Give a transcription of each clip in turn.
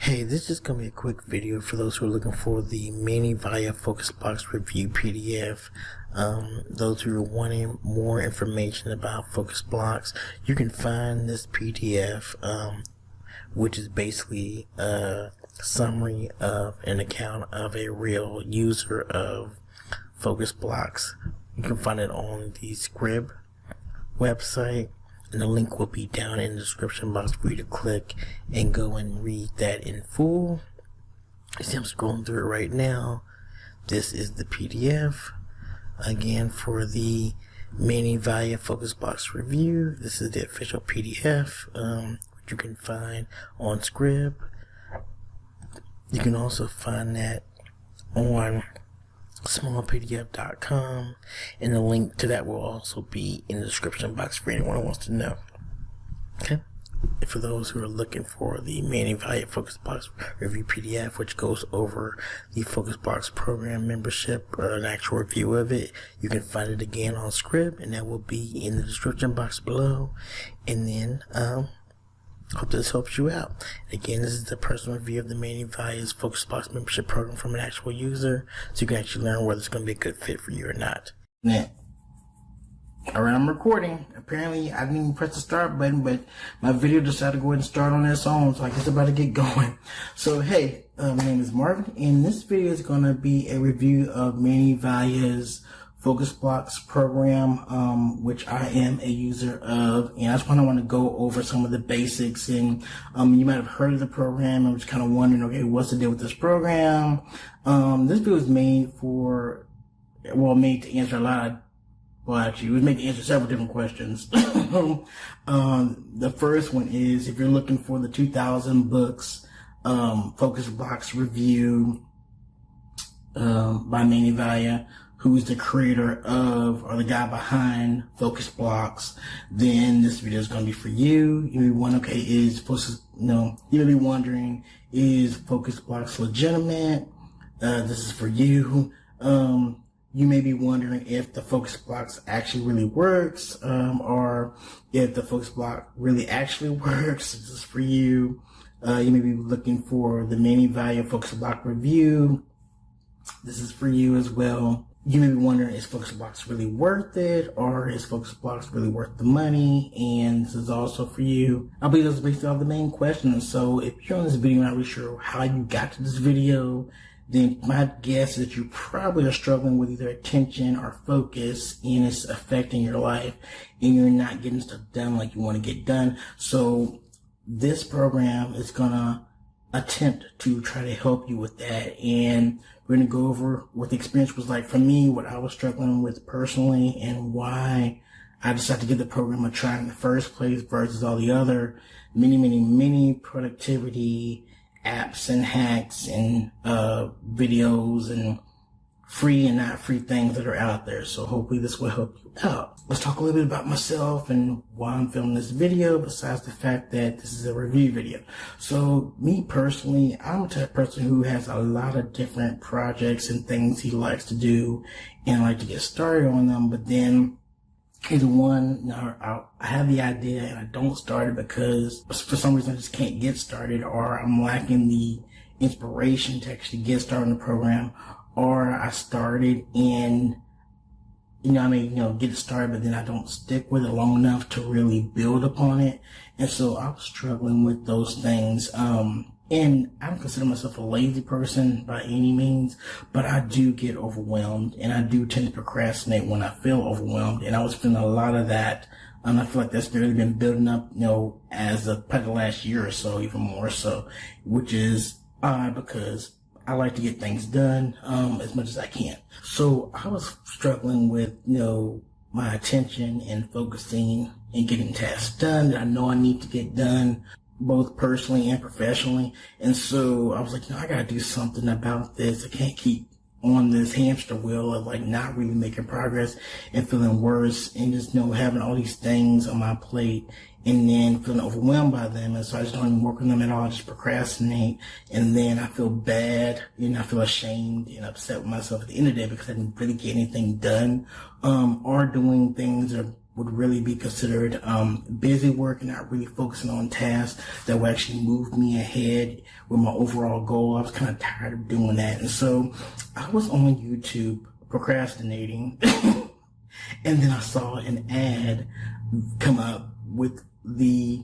Hey, this is going to be a quick video for those who are looking for the mini Vaya Focus Blocks review PDF. Those who are wanting more information about Focus Blocks, you can find this PDF, which is basically a summary of an account of a real user of Focus Blocks. You can find it on the Scrib website. And the link will be down in the description box for you to click and go and read that in full. See, I'm scrolling through it right now. This is the PDF. Again, for the mini Vaya Focus Blocks review, this is the official PDF, which you can find on Scrib. You can also find that on smallpdf.com, and the link to that will also be in the description box for anyone who wants to know. Okay, and for those who are looking for the mini Vaya Focus Blocks review PDF, which goes over the Focus Blocks program membership, an actual review of it, you can find it again on Scrib, and that will be in the description box below. And then hope this helps you out. Again, this is the personal review of the mini Vaya's Focus Blocks membership program from an actual user, so you can actually learn whether it's going to be a good fit for you or not. Now, alright, I'm recording. Apparently, I didn't even press the start button, but my video decided to go ahead and start on its own, so I guess it's about to get going. So, hey, my name is Marvin, and this video is going to be a review of mini Vaya's Focus Blocks program, which I am a user of, and I just want to go over some of the basics. And you might have heard of the program. I'm just kind of wondering, okay, what's the deal with this program? This video is made to answer a lot of, well, actually, it was made to answer several different questions. The first one is, if you're looking for the 2000 books Focus Blocks review by Mini Vaya, who's the creator of, or the guy behind Focus Blocks, then this video is going to be for you. You may be wondering, okay, you may be wondering, is Focus Blocks legitimate? This is for you. You may be wondering if the Focus Blocks actually really works, or if the Focus Block really actually works. This is for you. You may be looking for the mini Vaya Focus Block review. This is for you as well. You may be wondering, is Focus Blocks really worth it, or is Focus Blocks really worth the money? And this is also for you. I believe those are basically all the main questions. So if you're on this video and not really sure how you got to this video, then my guess is that you probably are struggling with either attention or focus, and it's affecting your life, and you're not getting stuff done like you want to get done. So this program is gonna attempt to try to help you with that, and we're going to go over what the experience was like for me, what I was struggling with personally, and why I decided to give the program a try in the first place versus all the other many productivity apps and hacks and videos and free and not free things that are out there. So hopefully this will help you out. Let's talk a little bit about myself and why I'm filming this video, besides the fact that this is a review video. So me personally, I'm a type of person who has a lot of different projects and things he likes to do, and I like to get started on them, but then either one, I have the idea and I don't start it because for some reason I just can't get started, or I'm lacking the inspiration to actually get started on the program, or I started and, get it started, but then I don't stick with it long enough to really build upon it. And so I was struggling with those things. And I don't consider myself a lazy person by any means, but I do get overwhelmed, and I do tend to procrastinate when I feel overwhelmed. And I was feeling a lot of that. And I feel like that's really been building up, as of probably the last year or so, even more so, which is odd because I like to get things done as much as I can. So I was struggling with, my attention and focusing and getting tasks done that I know I need to get done, both personally and professionally. And so I was like, I gotta do something about this. I can't keep on this hamster wheel of not really making progress and feeling worse, and just having all these things on my plate and then feeling overwhelmed by them. And so I just don't even work on them at all. I just procrastinate, and then I feel bad, I feel ashamed and upset with myself at the end of the day because I didn't really get anything done, or doing things that are would really be considered busy work and not really focusing on tasks that would actually move me ahead with my overall goal. I was kind of tired of doing that. And so I was on YouTube procrastinating and then I saw an ad come up with the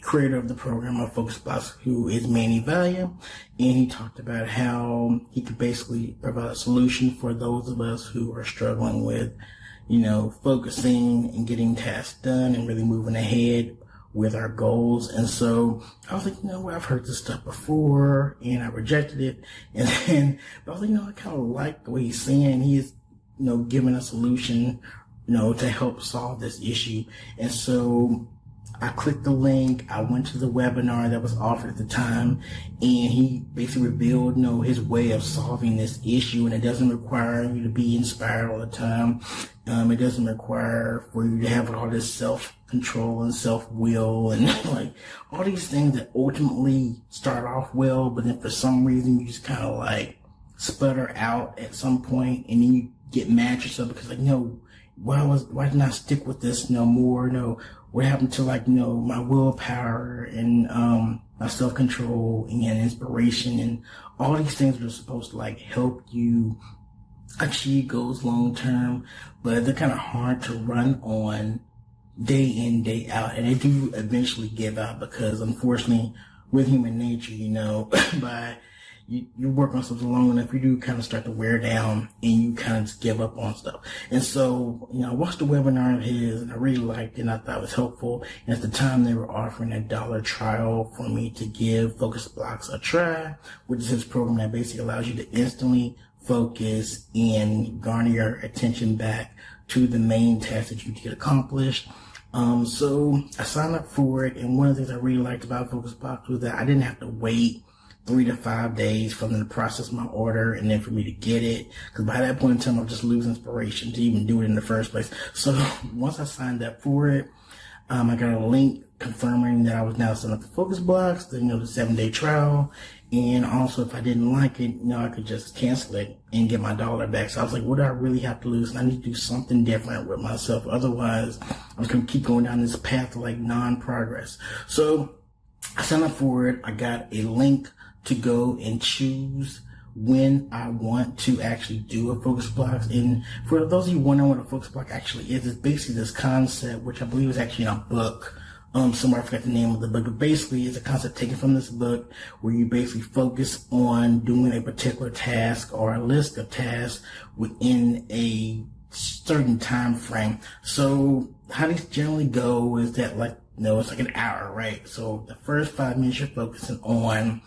creator of the program Vaya Focus Blocks, who is Manny Vaya, and he talked about how he could basically provide a solution for those of us who are struggling with, focusing and getting tasks done and really moving ahead with our goals. And so I was like, I've heard this stuff before and I rejected it. And then, but I was like, I kind of like the way he's saying he's, giving a solution, to help solve this issue. And so I clicked the link, I went to the webinar that was offered at the time, and he basically revealed, his way of solving this issue. And it doesn't require you to be inspired all the time. It doesn't require for you to have all this self-control and self-will and like all these things that ultimately start off well, but then for some reason you just kind of like sputter out at some point, and then you get mad at yourself because why didn't I stick with this more? What happened to my willpower and my self-control and inspiration and all these things that are supposed to help you achieve goals long term, but they're kind of hard to run on day in, day out, and they do eventually give out because unfortunately with human nature, by you work on something long enough, you do kind of start to wear down and you kind of just give up on stuff. And so, I watched the webinar of his and I really liked it and I thought it was helpful. And at the time they were offering a $1 trial for me to give Focus Blocks a try, which is his program that basically allows you to instantly focus and garner your attention back to the main task that you get accomplished. So I signed up for it, and one of the things I really liked about Focus Blocks was that I didn't have to wait 3 to 5 days for them to process my order and then for me to get it, because by that point in time I was just losing inspiration to even do it in the first place. So once I signed up for it, I got a link confirming that I was now signed up for Focus Blocks, the 7-day trial, and also if I didn't like it, I could just cancel it and get my $1 back. So I was like, what do I really have to lose? And I need to do something different with myself, otherwise I was going to keep going down this path of non-progress. So I signed up for it. I got a link to go and choose when I want to actually do a Focus Blocks. And for those of you wondering what a Focus Block actually is, it's basically this concept, which I believe is actually in a book. Somewhere I forgot the name of the book, but basically it's a concept taken from this book where you basically focus on doing a particular task or a list of tasks within a certain time frame. So how these generally go is that it's like an hour, right? So the first 5 minutes you're focusing on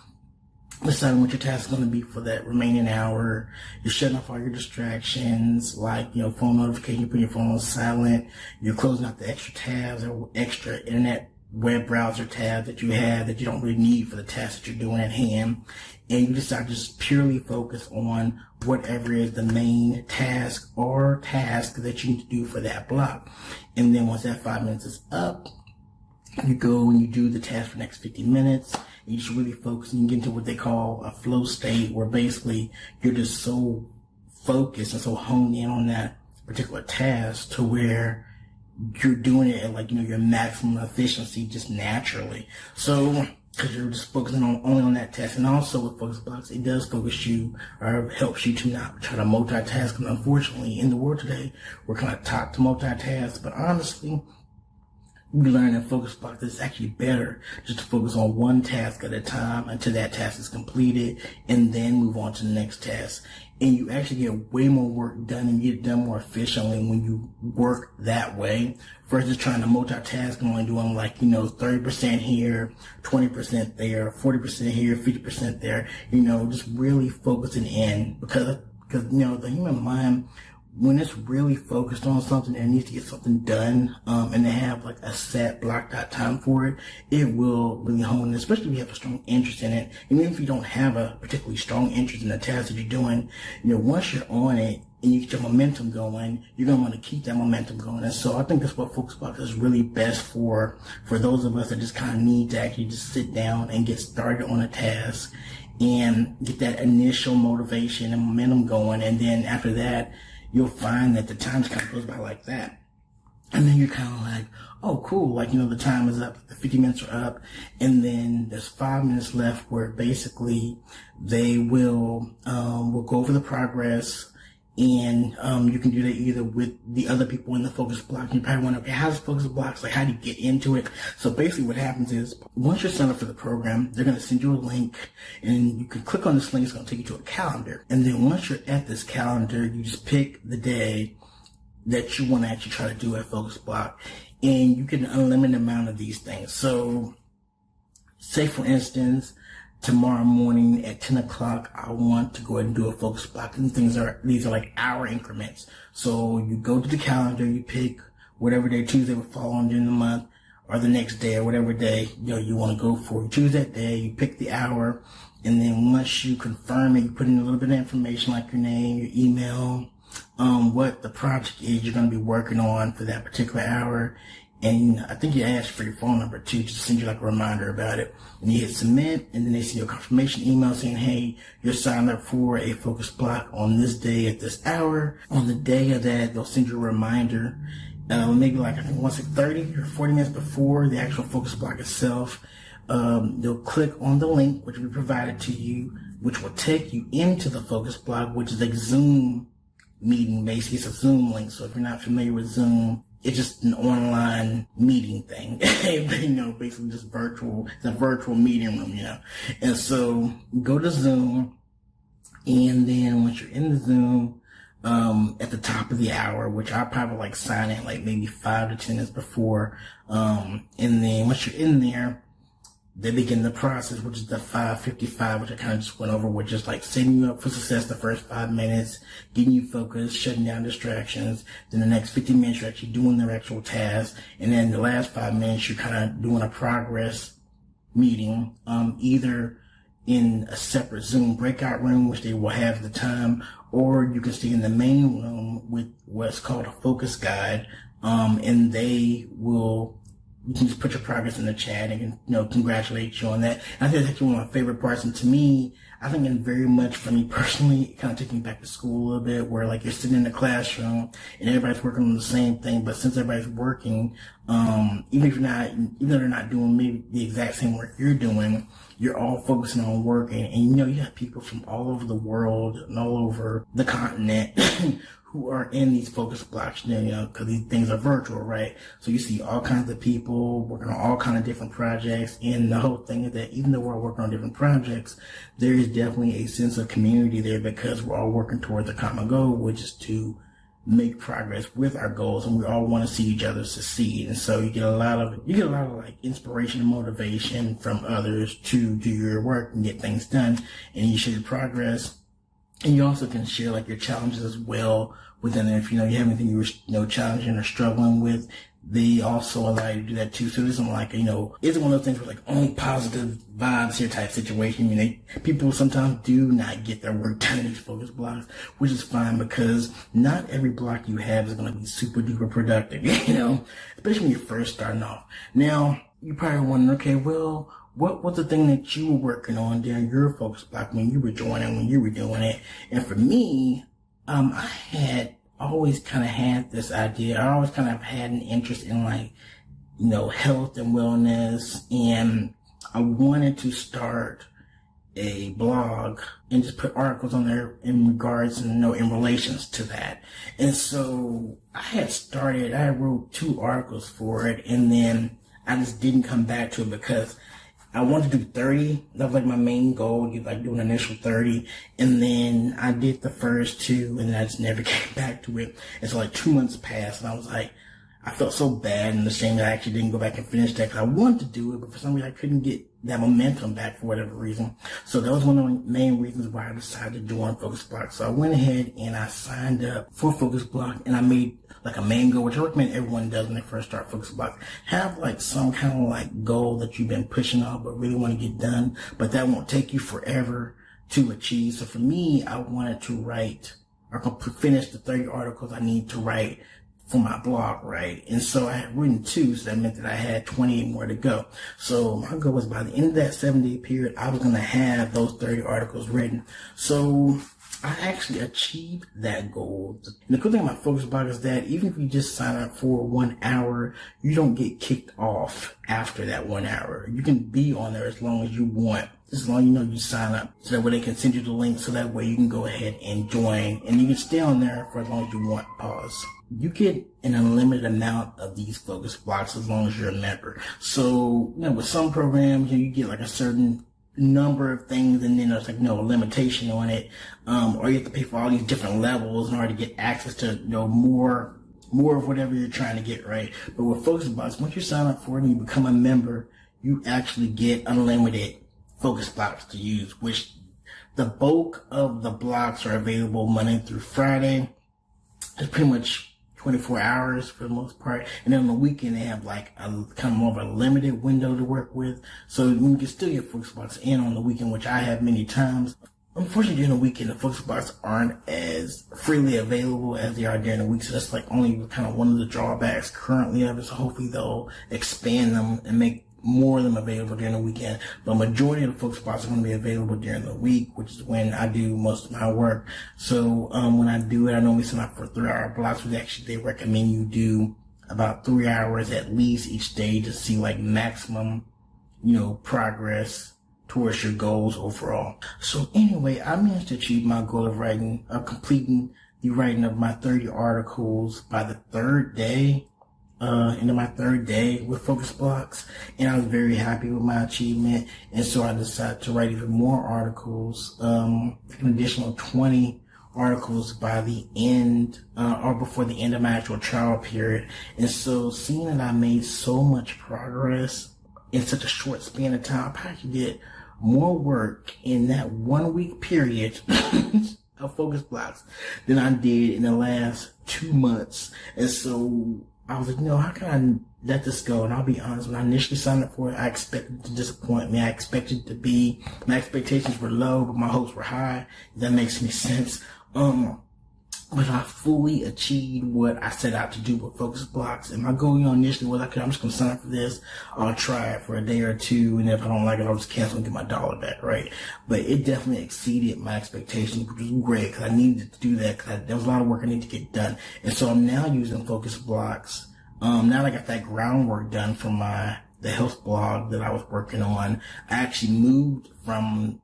deciding what your task is going to be for that remaining hour. You're shutting off all your distractions, phone notification, putting your phone on silent. You're closing out the extra tabs or extra internet web browser tabs that you have that you don't really need for the task that you're doing at hand. And you decide to just purely focus on whatever is the main task or task that you need to do for that block. And then once that 5 minutes is up, you go and you do the task for the next 50 minutes. You just really focus and you get into what they call a flow state, where basically you're just so focused and so honed in on that particular task to where you're doing it at your maximum efficiency just naturally. So because you're just focusing only on that task. And also with Focus Blocks, it does focus you or helps you to not try to multitask. And unfortunately in the world today, we're kind of taught to multitask, but honestly, we learn in Focus Blocks that it's actually better just to focus on one task at a time until that task is completed and then move on to the next task. And you actually get way more work done and get it done more efficiently when you work that way versus trying to multitask and only doing 30% here, 20% there, 40% here, 50% there, just really focusing in because the human mind, when it's really focused on something and needs to get something done, and they have a set blocked out time for it, it will really hone, especially if you have a strong interest in it. And even if you don't have a particularly strong interest in the task that you're doing, once you're on it and you get your momentum going, you're going to want to keep that momentum going. And so I think that's what Focus Blocks is really best for those of us that just kind of need to actually just sit down and get started on a task and get that initial motivation and momentum going. And then after that, you'll find that the time kind of goes by like that. And then you're kind of like, oh, cool. Like, the time is up. The 50 minutes are up. And then there's 5 minutes left where basically they will go over the progress. And you can do that either with the other people in the focus block. You probably wonder, okay, how's focus blocks? Like, how do you get into it? So basically what happens is, once you're signed up for the program, they're going to send you a link, and you can click on this link. It's going to take you to a calendar. And then once you're at this calendar, you just pick the day that you want to actually try to do a focus block. And you get an unlimited amount of these things. So say, for instance, tomorrow morning at 10 o'clock, I want to go ahead and do a focus block. And these are like hour increments. So you go to the calendar, you pick whatever day Tuesday will fall on during the month, or the next day, or whatever day, you want to go for. You choose that day, you pick the hour, and then once you confirm it, you put in a little bit of information like your name, your email, what the project is you're going to be working on for that particular hour. And I think you ask for your phone number too, just to send you like a reminder about it. And you hit submit, and then they send you a confirmation email saying, hey, you're signed up for a focus block on this day at this hour. On the day of that, they'll send you a reminder, maybe like, I think once like 30 or 40 minutes before the actual focus block itself. They'll click on the link, which we provided to you, which will take you into the focus block, which is a Zoom meeting. Basically, it's a Zoom link. So if you're not familiar with Zoom, it's just an online meeting thing. Basically just virtual. It's a virtual meeting room, And so go to Zoom, and then once you're in the Zoom, at the top of the hour, which I'll probably like sign in like maybe 5 to 10 minutes before, and then once you're in there, they begin the process, which is the 5:55, which I kind of just went over, which is like setting you up for success the first 5 minutes, getting you focused, shutting down distractions. Then the next 50 minutes, you're actually doing their actual task. And then the last 5 minutes, you're kind of doing a progress meeting, either in a separate Zoom breakout room, which they will have at the time, or you can stay in the main room with what's called a focus guide, and they will, you can just put your progress in the chat and, congratulate you on that. And I think that's actually one of my favorite parts. And to me, I think it's very much, for me personally, it kind of takes me back to school a little bit, where like you're sitting in the classroom and everybody's working on the same thing. But since everybody's working, even though they're not doing maybe the exact same work you're doing, you're all focusing on working. And you have people from all over the world and all over the continent who are in these focus blocks, because these things are virtual, right? So you see all kinds of people working on all kinds of different projects. And the whole thing is that even though we're all working on different projects, there is definitely a sense of community there, because we're all working towards a common goal, which is to make progress with our goals, and we all want to see each other succeed. And so you get a lot of like inspiration and motivation from others to do your work and get things done, and you share progress. And you also can share like your challenges as well within there. If you have anything you're challenging or struggling with, they also allow you to do that too. So it isn't like, isn't one of those things where like only positive vibes here type situation. People sometimes do not get their work done in these focus blocks, which is fine, because not every block you have is going to be super duper productive, especially when you're first starting off. Now, you probably wonder, okay, well, what was the thing that you were working on during your focus block when you were joining, when you were doing it? And for me, I had always kind of had this idea. I always kind of had an interest in health and wellness. And I wanted to start a blog and just put articles on there in regards and in relations to that. And so I wrote 2 articles for it, and then I just didn't come back to it because I wanted to do 30. That was like my main goal, do an initial 30. And then I did the first 2, and then I just never came back to it. And so 2 months passed, and I was like, I felt so bad and ashamed that I actually didn't go back and finish that, because I wanted to do it, but for some reason I couldn't get that momentum back for whatever reason. So that was one of the main reasons why I decided to join Focus Block. So I went ahead and I signed up for Focus Block, and I made like a main goal, which I recommend everyone does when they first start Focus Block. Have some kind of goal that you've been pushing off but really want to get done, but that won't take you forever to achieve. So for me, I wanted to write or finish the 30 articles I need to write for my blog, right? And so I had written 2, so that meant that I had 28 more to go. So my goal was by the end of that 7-day period, I was going to have those 30 articles written. So I actually achieved that goal. And the cool thing about Focus Block is that even if you just sign up for 1 hour, you don't get kicked off after that 1 hour. You can be on there as long as you want, as long as you know you sign up. So that way they can send you the link, so that way you can go ahead and join, and you can stay on there for as long as you want. Pause. You get an unlimited amount of these Focus Blocks as long as you're a member. So, with some programs, you get like a certain number of things, and then there's like no limitation on it, or you have to pay for all these different levels in order to get access to more of whatever you're trying to get, right? But with Focus Blocks, once you sign up for it and you become a member, you actually get unlimited Focus Blocks to use, which the bulk of the blocks are available Monday through Friday. It's pretty much 24 hours for the most part. And then on the weekend, they have like a kind of more of a limited window to work with. So you can still get Focus Blocks in on the weekend, which I have many times. Unfortunately, during the weekend, the Focus Blocks aren't as freely available as they are during the week. So that's like only kind of one of the drawbacks currently of it. So hopefully they'll expand them and make more of them available during the weekend. But majority of the Focus Blocks are going to be available during the week, which is when I do most of my work. So when I do it, I normally sign up for 3-hour blocks, which actually they recommend you do about 3 hours at least each day to see like maximum, progress towards your goals overall. So anyway, I managed to achieve my goal of completing the writing of my 30 articles by the third day. Into my third day with Focus Blocks, and I was very happy with my achievement, and so I decided to write even more articles, an additional 20 articles by the end, or before the end of my actual trial period. And so seeing that I made so much progress in such a short span of time, I probably did more work in that 1 week period of Focus Blocks than I did in the last 2 months. And so I was like, how can I let this go? And I'll be honest, when I initially signed up for it, I expected to disappoint me. My expectations were low, but my hopes were high. If that makes any sense. But I fully achieved what I set out to do with Focus Blocks. And my goal, initially was, I'm just going to sign up for this. I'll try it for a day or two. And if I don't like it, I'll just cancel and get my dollar back, right? But it definitely exceeded my expectations, which was great because I needed to do that because there was a lot of work I needed to get done. And so I'm now using Focus Blocks. Now that I got that groundwork done for the health blog that I was working on, I actually moved from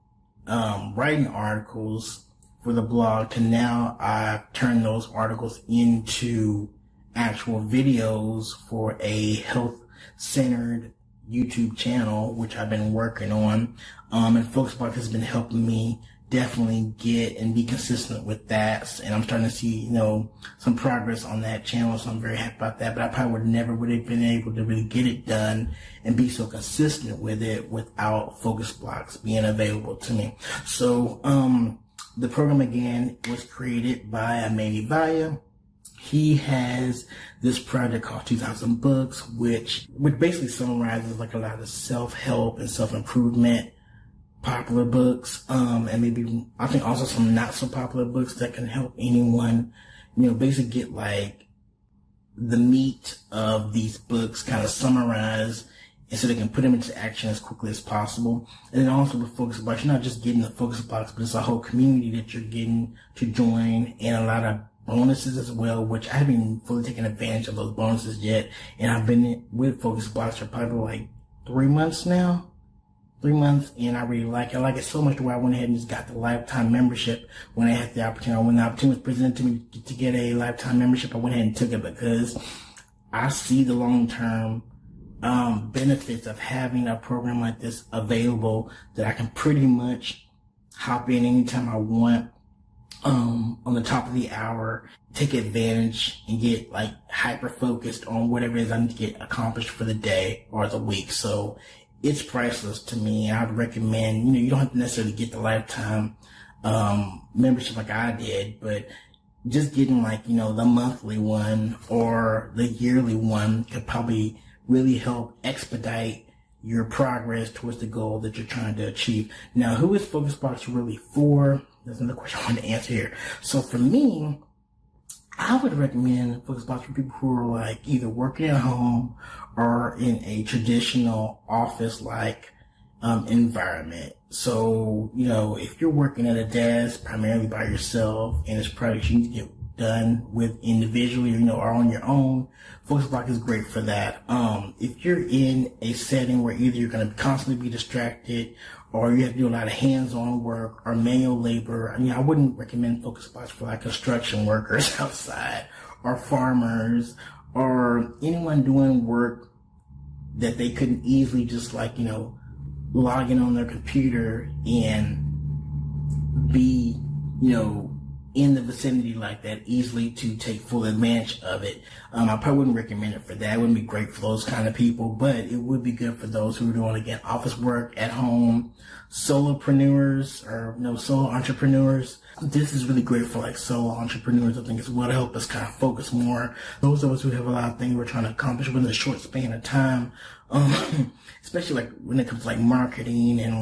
writing articles for the blog to now I've turned those articles into actual videos for a health-centered YouTube channel, which I've been working on. And Focus Blocks has been helping me definitely get and be consistent with that. And I'm starting to see, some progress on that channel. So I'm very happy about that. But I probably would have been able to really get it done and be so consistent with it without Focus Blocks being available to me. So, the program again was created by a man Vaya. He has this project called 2000 Books, which basically summarizes like a lot of self-help and self-improvement popular books, and maybe I think also some not so popular books that can help anyone, basically get like the meat of these books kind of summarized, and so they can put them into action as quickly as possible. And then also with Focus Blocks, you're not just getting the Focus Blocks, but it's a whole community that you're getting to join, and a lot of bonuses as well, which I haven't even fully taken advantage of those bonuses yet. And I've been with Focus Blocks for probably like 3 months now. 3 months, and I really like it. I like it so much the way I went ahead and just got the lifetime membership when I had the opportunity. When the opportunity was presented to me to get a lifetime membership, I went ahead and took it because I see the long-term benefits of having a program like this available that I can pretty much hop in anytime I want on the top of the hour, take advantage and get like hyper focused on whatever it is I need to get accomplished for the day or the week. So it's priceless to me. I'd recommend, you don't have to necessarily get the lifetime membership like I did, but just getting like, the monthly one or the yearly one could probably really help expedite your progress towards the goal that you're trying to achieve. Now, who is Focus Blocks really for? That's another question I want to answer here. So for me, I would recommend Focus Blocks for people who are like either working at home or in a traditional office-like environment. So, if you're working at a desk primarily by yourself and it's projects you need to get done with individually, or on your own, Focus Block is great for that. If you're in a setting where either you're going to constantly be distracted or you have to do a lot of hands-on work or manual labor, I wouldn't recommend Focus Blocks for like construction workers outside or farmers or anyone doing work that they couldn't easily just log in on their computer and be, in the vicinity like that easily to take full advantage of it. I probably wouldn't recommend it for that. It wouldn't be great for those kind of people, but it would be good for those who are doing, again, office work at home, solopreneurs or solo entrepreneurs. This is really great for solo entrepreneurs. I think it's what help us kind of focus more. Those of us who have a lot of things we're trying to accomplish within a short span of time, especially when it comes to marketing and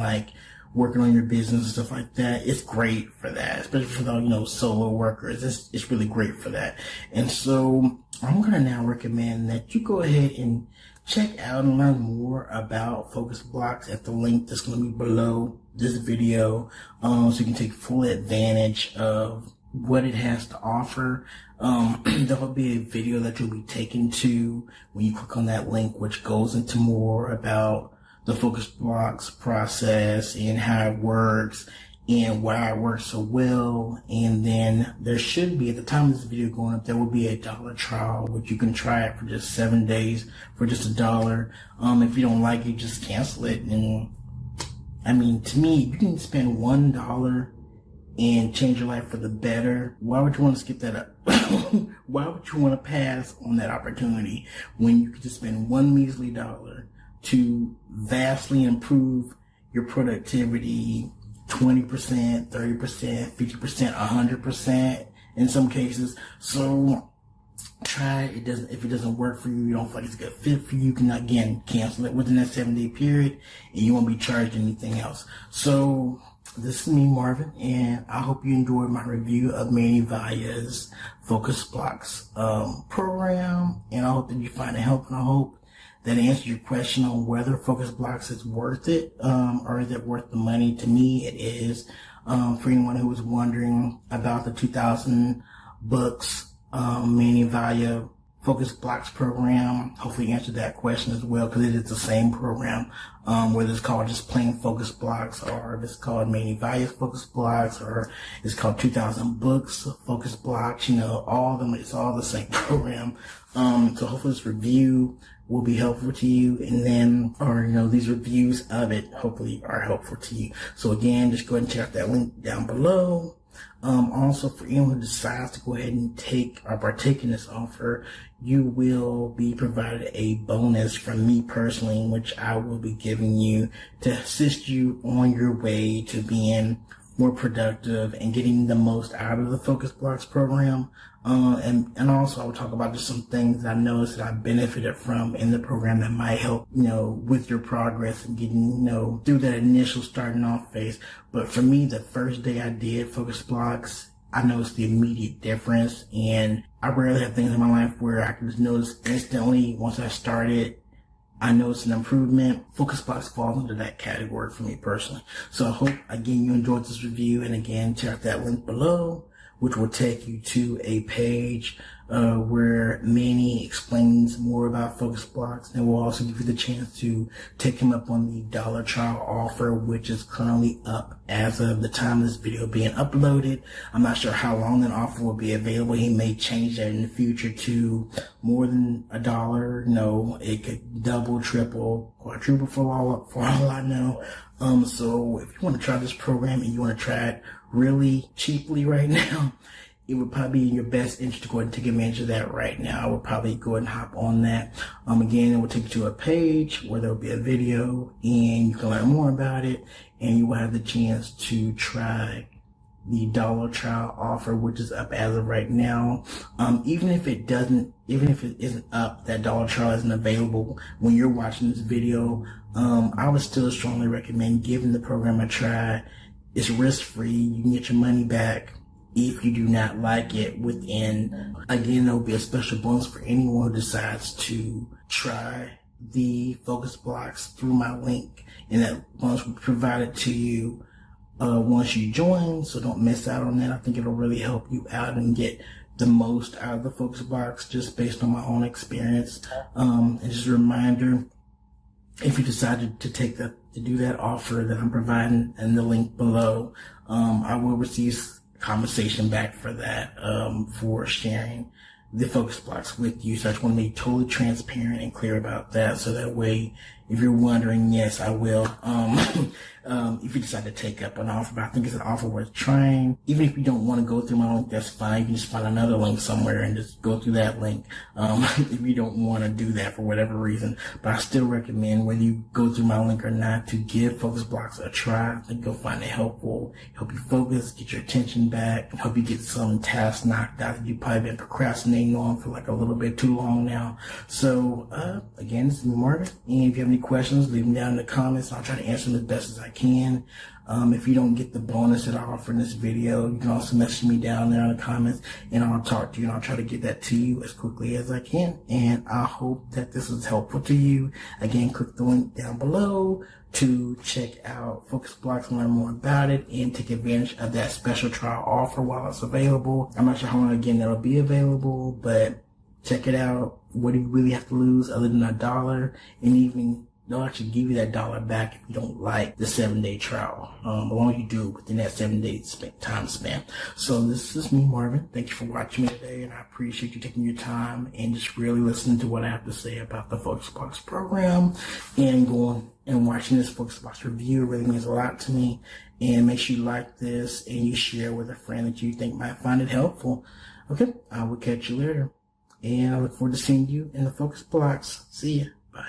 working on your business and stuff like that. It's great for that, especially for the solo workers. It's really great for that. And so I'm going to now recommend that you go ahead and check out and learn more about Focus Blocks at the link that's going to be below this video, so you can take full advantage of what it has to offer. There'll be a video that you'll be taken to when you click on that link, which goes into more about the Focus Blocks process and how it works and why it works so well. And then there should be, at the time of this video going up, there will be a $1 trial, which you can try it for just 7 days for just $1. If you don't like it, just cancel it. And to me, you can spend $1 and change your life for the better. Why would you want to skip that up? Why would you want to pass on that opportunity when you could just spend one measly $1 to vastly improve your productivity 20%, 30%, 50%, 100% in some cases? So try it. If it doesn't work for you, you don't feel like it's a good fit for you, you can again cancel it within that 7-day period and you won't be charged anything else. So this is me, Marvin, and I hope you enjoyed my review of Manny Vaya's Focus Blocks program, and I hope that you find it helpful. I hope that answers your question on whether Focus Blocks is worth it, or is it worth the money. To me, it is. For anyone who was wondering about the 2,000 books, Manny Vaya Focus Blocks program, hopefully answered that question as well, because it is the same program, whether it's called just plain Focus Blocks, or if it's called Manny Vaya's Focus Blocks, or it's called 2,000 books Focus Blocks, all of them, it's all the same program. So hopefully this review will be helpful to you, and then, these reviews of it hopefully are helpful to you. So again, just go ahead and check out that link down below. Also, for anyone who decides to go ahead and partake in this offer, you will be provided a bonus from me personally, which I will be giving you to assist you on your way to being more productive and getting the most out of the Focus Blocks program. And also I will talk about just some things that I noticed that I benefited from in the program that might help, with your progress and getting, through that initial starting off phase. But for me, the first day I did Focus Blocks, I noticed the immediate difference, and I rarely have things in my life where I can just notice instantly once I started. I noticed an improvement. Focus Blocks falls under that category for me personally. So I hope, again, you enjoyed this review. And again, check out that link below, which will take you to a page where Manny explains more about Focus Blocks, and will also give you the chance to take him up on the $1 trial offer, which is currently up as of the time of this video being uploaded. I'm not sure how long that offer will be available. He may change that in the future to more than $1. No, it could double, triple, quadruple for all I know. So if you want to try this program and you want to try it really cheaply right now, it would probably be in your best interest to go ahead and take advantage of that right now. I would probably go ahead and hop on that. Again, it will take you to a page where there will be a video and you can learn more about it, and you will have the chance to try the $1 trial offer, which is up as of right now. Even if it isn't up, that $1 trial isn't available when you're watching this video, I would still strongly recommend giving the program a try. It's risk-free. You can get your money back if you do not like it within. Again, there will be a special bonus for anyone who decides to try the focus blocks through my link, and that bonus will be provided to you once you join, so don't miss out on that. I think it'll really help you out and get the most out of the focus blocks just based on my own experience. And just a reminder, if you decided to do that offer that I'm providing in the link below, I will receive compensation back for that, for sharing the focus blocks with you. So I just want to be totally transparent and clear about that, so that way, if you're wondering, yes, I will. If you decide to take up an offer, but I think it's an offer worth trying. Even if you don't want to go through my link, that's fine. You can just find another link somewhere and just go through that link. If you don't want to do that for whatever reason, but I still recommend, whether you go through my link or not, to give focus blocks a try. I think you'll find it helpful, help you focus, get your attention back, help you get some tasks knocked out that you've probably been procrastinating on for like a little bit too long now. So, again, this is me, Marvin, and if you have any questions, leave them down in the comments. I'll try to answer them as best as I can. If you don't get the bonus that I offer in this video, you can also message me down there in the comments, and I'll talk to you, and I'll try to get that to you as quickly as I can. And I hope that this was helpful to you. Again, click the link down below to check out Focus Blocks and learn more about it, and take advantage of that special trial offer while it's available. I'm not sure how long again that'll be available, but check it out. What do you really have to lose other than $1? And even they'll actually give you that $1 back if you don't like the 7-day trial, as long as you do it within that 7-day time span. So this is me, Marvin. Thank you for watching me today, and I appreciate you taking your time and just really listening to what I have to say about the Focus Blocks program, and going and watching this Focus Blocks review. It really means a lot to me. And make sure you like this and you share with a friend that you think might find it helpful. Okay, I will catch you later, and I look forward to seeing you in the Focus Blocks. See ya. Bye.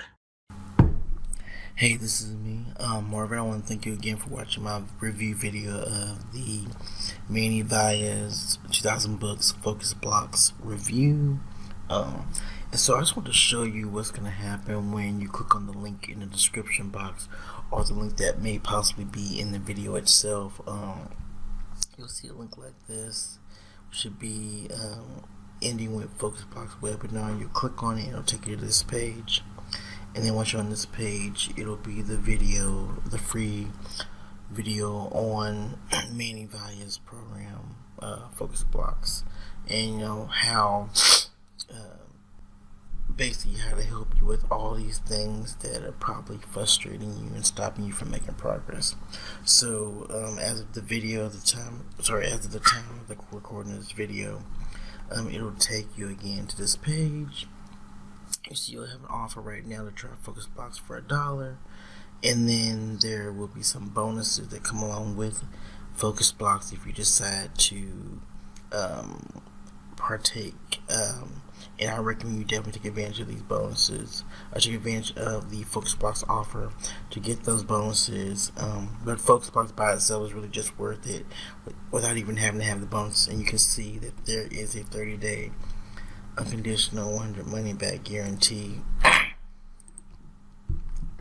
Hey, this is me, Marvin. I want to thank you again for watching my review video of the Manny Vaya's 2000 Books Focus Blocks review. And so I just want to show you what's going to happen when you click on the link in the description box, or the link that may possibly be in the video itself. You'll see a link like this, which should be ending with Focus Blocks webinar. You click on it, it'll take you to this page. And then once you're on this page, it'll be the video, the free video on Manny Vaya's program, Focus Blocks, and you know how, basically how to help you with all these things that are probably frustrating you and stopping you from making progress. So as of the time of the recording of this video, it'll take you again to this page. You see, you'll have an offer right now to try Focus Blocks for $1, and then there will be some bonuses that come along with Focus Blocks if you decide to partake. And I recommend you definitely take advantage of these bonuses, or take advantage of the Focus Blocks offer to get those bonuses. But Focus Blocks by itself is really just worth it without even having to have the bonus. And you can see that there is a 30-day unconditional 100 money back guarantee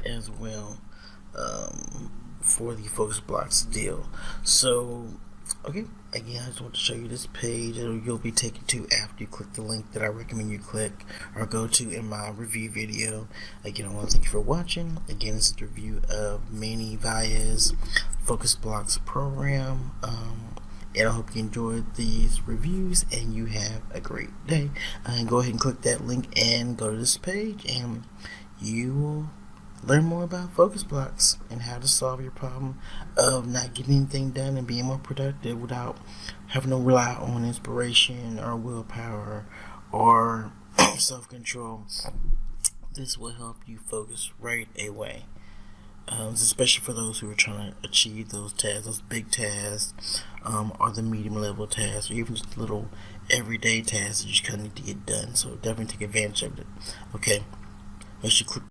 as well, for the Focus Blocks deal. So okay, again, I just want to show you this page that you'll be taken to after you click the link that I recommend you click or go to in my review video. Again, I want to thank you for watching. Again, this is the review of Manny Vaya's Focus Blocks program. And I hope you enjoyed these reviews and you have a great day. And go ahead and click that link and go to this page, and you will learn more about Focus Blocks and how to solve your problem of not getting anything done and being more productive without having to rely on inspiration or willpower or self-control. This will help you focus right away. Especially for those who are trying to achieve those tasks, those big tasks, or the medium level tasks, or even just little everyday tasks that you just kind of need to get done. So definitely take advantage of it. Okay, make sure you click